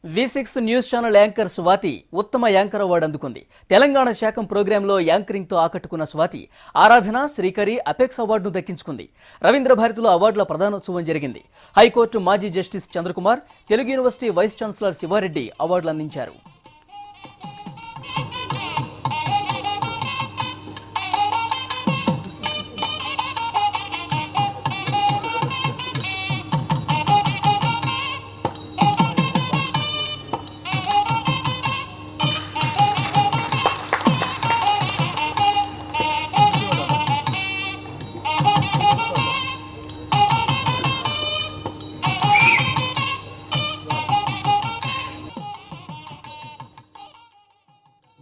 V6 news channel anchor Swathi ఉత్తమ anchor award అందుకుంది. తెలంగాణ శాఖం ప్రోగ్రాంలో యాంకరింగ్తో ఆకట్టుకున్న స్వాతి ఆరాధన, శ్రీకరి, అపెక్స్ అవార్డును దక్కించుకుంది. రవీంద్ర భారతిలో అవార్డుల ప్రదానోత్సవం జరిగింది. హైకోర్టు మాజీ justice Chandrakumar, Telugu university vice chancellor Sivareddy అవార్డులు అందించారు.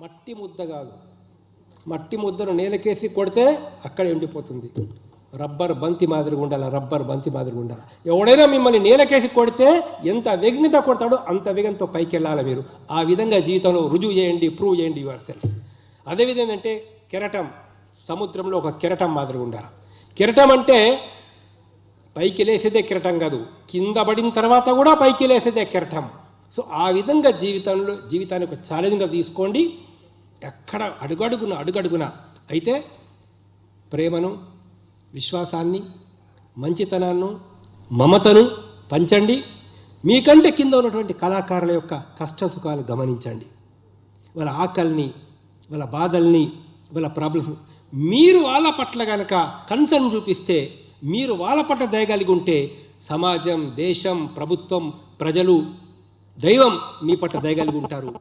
మట్టి ముద్ద కాదు, మట్టి ముద్దను నేలకేసి కొడితే అక్కడే ఉండిపోతుంది. రబ్బర్ బంతి మాదిరిగా ఉండాలి, రబ్బర్ బంతి మాదిరిగా ఉండాలి. ఎవడైనా మిమ్మల్ని నేలకేసి కొడితే ఎంత వేగంతో కొడతాడో అంత వేగంతో పైకి వెళ్ళాలి. మీరు ఆ విధంగా జీవితంలో రుజువు చేయండి, ప్రూవ్ చేయండి యువర్సెల్ఫ్. అదేవిధంగా అంటే కెరటం, సముద్రంలో ఒక కెరటం మాదిరిగా ఉండాలి. కెరటం అంటే పైకి లేసేదే కెరటం కాదు, కింద పడిన తర్వాత కూడా పైకి లేసేదే కెరటం. సో ఆ విధంగా జీవితాన్ని ఒక ఛాలెంజ్గా తీసుకోండి. ఎక్కడ అడుగడుగున అయితే ప్రేమను, విశ్వాసాన్ని, మంచితనాన్ని, మమతను పంచండి. మీకంటే కింద ఉన్నటువంటి కళాకారుల యొక్క కష్టసుఖాలు గమనించండి. వాళ్ళ ఆకలిని, వాళ్ళ బాధల్ని, వాళ్ళ ప్రాబ్లమ్స్ మీరు వాళ్ళ పట్ల కనుక కన్సర్న్ చూపిస్తే, మీరు వాళ్ళ పట్ల దయగలిగి ఉంటే సమాజం, దేశం, ప్రభుత్వం, ప్రజలు, దైవం మీ పట్ల దయగలిగి ఉంటారు.